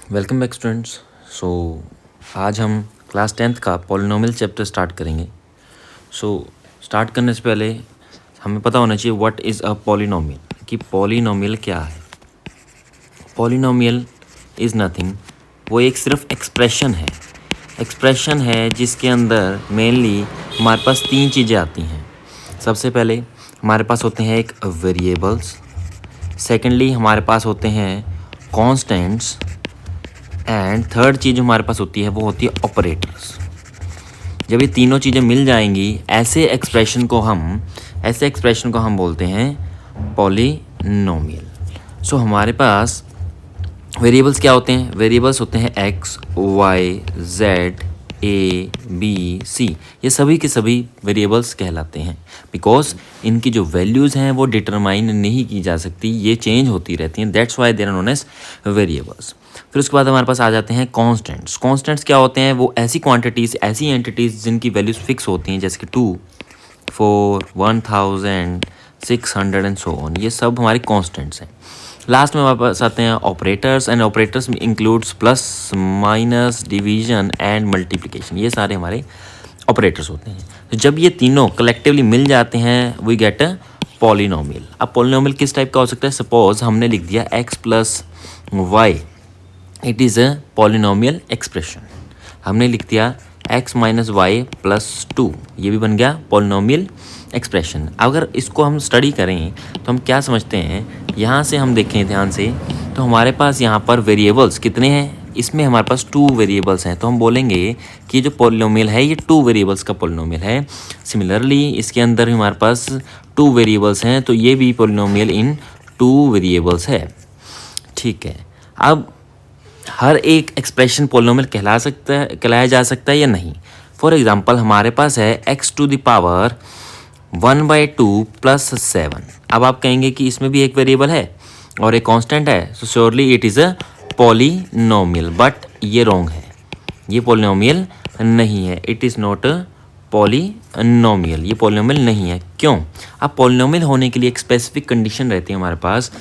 Welcome back students. सो आज हम class 10th का पॉलिनोमियल चैप्टर स्टार्ट करेंगे। स्टार्ट करने से पहले हमें पता होना चाहिए व्हाट इज़ अ पॉलिनोमियल, कि पॉलिनोमियल क्या है। पॉलिनोमियल इज़ नथिंग, वो एक सिर्फ एक्सप्रेशन है जिसके अंदर मेनली हमारे पास तीन चीज़ें आती हैं। सबसे पहले हमारे पास होते हैं एक वेरिएबल्स, सेकेंडली हमारे पास होते हैं कॉन्स्टेंट्स, एंड थर्ड चीज़ हमारे पास होती है वो होती है ऑपरेटर्स। जब ये तीनों चीज़ें मिल जाएंगी ऐसे एक्सप्रेशन को हम बोलते हैं पॉलिनोमियल। सो हमारे पास वेरिएबल्स क्या होते हैं? वेरिएबल्स होते हैं एक्स, वाई, जेड, ए, बी, सी। ये सभी के सभी वेरिएबल्स कहलाते हैं बिकॉज इनकी जो वैल्यूज़ हैं वो डिटरमाइन नहीं की जा सकती, ये चेंज होती रहती हैं। That's why there are known as variables. फिर उसके बाद हमारे पास आ जाते हैं कॉन्स्टेंट्स। कॉन्स्टेंट्स क्या होते हैं? वो ऐसी क्वांटिटीज़, ऐसी एंटिटीज़ जिनकी वैल्यूज़ फिक्स होती हैं, जैसे कि 2, 4, 1000, 600 एंड सो ऑन। ये सब हमारे कॉन्स्टेंट्स हैं। लास्ट में हमारे पास आते हैं operators, and operators includes plus, minus, division and multiplication. ये सारे हमारे ऑपरेटर्स होते हैं। तो जब ये तीनों कलेक्टिवली मिल जाते हैं वी गेट अ पॉलिनोमियल। अब पॉलिनोमियल किस टाइप का हो सकता है? सपोज हमने लिख दिया x plus y, it is a polynomial expression. हमने लिख दिया x माइनस वाई प्लस 2, ये भी बन गया पॉलिनोमियल एक्सप्रेशन। अगर इसको हम स्टडी करें तो हम क्या समझते हैं, यहाँ से हम देखें ध्यान से तो हमारे पास यहाँ पर वेरिएबल्स कितने हैं? इसमें हमारे पास 2 वेरिएबल्स हैं, तो हम बोलेंगे कि जो पॉलिनोमियल है ये 2 वेरिएबल्स का पॉलिनोमियल है। सिमिलरली इसके अंदर हमारे पास 2 वेरिएबल्स हैं, तो ये भी पॉलिनोमियल इन 2 वेरिएबल्स है। ठीक है, अब हर एक एक्सप्रेशन पॉलिनोमियल कहलाया जा सकता है या नहीं। फॉर एग्जांपल हमारे पास है x to the power 1/2 plus 7। अब आप कहेंगे कि इसमें भी एक वेरिएबल है और एक कांस्टेंट है, सो surely it is a polynomial. But ये रॉन्ग है, ये पॉलिनोमियल नहीं है। It is not a polynomial, ये पॉलिनोमियल नहीं है। क्यों? अब पॉलिनोमियल होने के लिए एक स्पेसिफिक कंडीशन रहती है हमारे पास।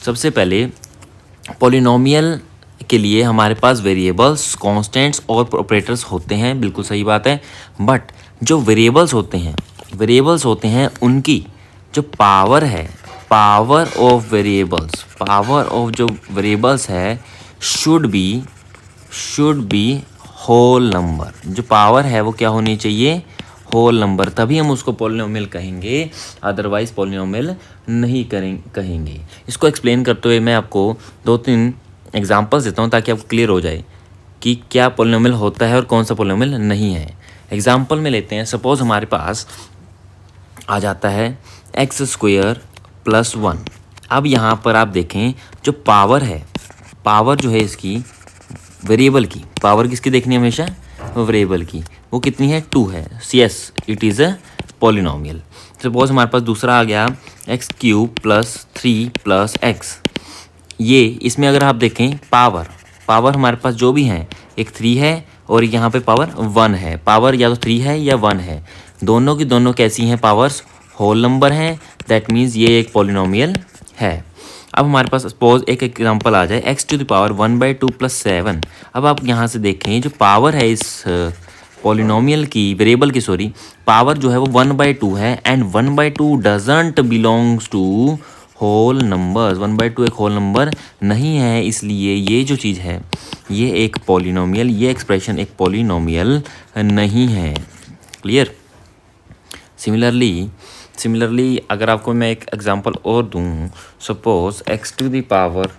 सबसे पहले पॉलिनोमियल के लिए हमारे पास वेरिएबल्स, कांस्टेंट्स और ऑपरेटर्स होते हैं, बिल्कुल सही बात है। बट जो वेरिएबल्स होते हैं उनकी जो पावर है, पावर ऑफ जो वेरिएबल्स है शुड बी होल नंबर। जो पावर है वो क्या होनी चाहिए? होल नंबर, तभी हम उसको पॉलिनोमियल कहेंगे, अदरवाइज पॉलिनोमियल नहीं कहेंगे। इसको एक्सप्लेन करते हुए मैं आपको 2-3 एग्जांपल्स देता हूँ ताकि आपको क्लियर हो जाए कि क्या पॉलिनोमियल होता है और कौन सा पॉलिनोमियल नहीं है। एग्जांपल में लेते हैं, सपोज हमारे पास आ जाता है x² + 1। अब यहाँ पर आप देखें जो पावर है, पावर जो है इसकी वेरिएबल की, पावर किसकी देखनी है हमेशा? वेरिएबल की। वो कितनी है? 2 है। Yes, it is a polynomial. Suppose हमारे पास दूसरा आ गया x³ + 3 + x। ये इसमें अगर आप देखें पावर हमारे पास जो भी हैं, एक 3 है और यहाँ पे पावर 1 है। पावर या तो 3 है या 1 है, दोनों की दोनों कैसी हैं? पावर्स होल नंबर हैं। दैट मीन्स ये एक पॉलिनोमियल है। अब हमारे पास सपोज एक एग्जांपल आ जाए x टू द पावर 1/2 + 7। अब आप यहाँ से देखें जो पावर है इस पॉलिनोमियल की, वेरिएबल की सॉरी, पावर जो है वो 1/2 है, and 1/2 doesn't belongs to whole numbers. 1/2 एक होल नंबर नहीं है, इसलिए ये जो चीज़ है ये एक पॉलिनोमियल, ये एक्सप्रेशन एक पॉलिनोमियल नहीं है। क्लियर? सिमिलरली अगर आपको मैं एक एग्जांपल और दूँ, suppose x to the power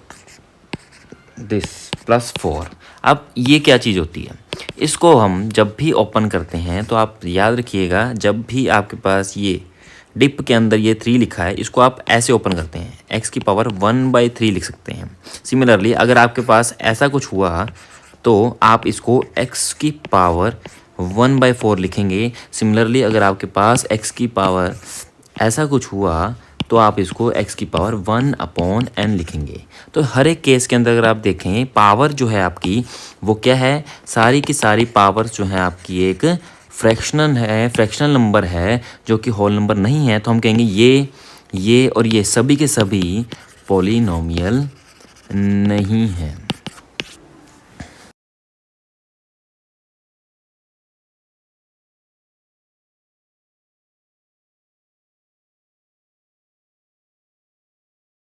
this +4। अब ये क्या चीज़ होती है? इसको हम जब भी ओपन करते हैं तो आप याद रखिएगा, जब भी आपके पास ये डिप के अंदर ये 3 लिखा है, इसको आप ऐसे ओपन करते हैं, x की पावर 1/3 लिख सकते हैं। सिमिलरली अगर आपके पास ऐसा कुछ हुआ तो आप इसको x की पावर 1/4 लिखेंगे। सिमिलरली अगर आपके पास x की पावर ऐसा कुछ हुआ तो आप इसको x की पावर 1/n लिखेंगे। तो हर एक केस के अंदर अगर आप देखें, पावर जो है आपकी वो क्या है? सारी की सारी पावर्स जो है आपकी एक फ्रैक्शनल नंबर है, जो कि होल नंबर नहीं है। तो हम कहेंगे ये और ये सभी के सभी पॉलिनोमियल नहीं है।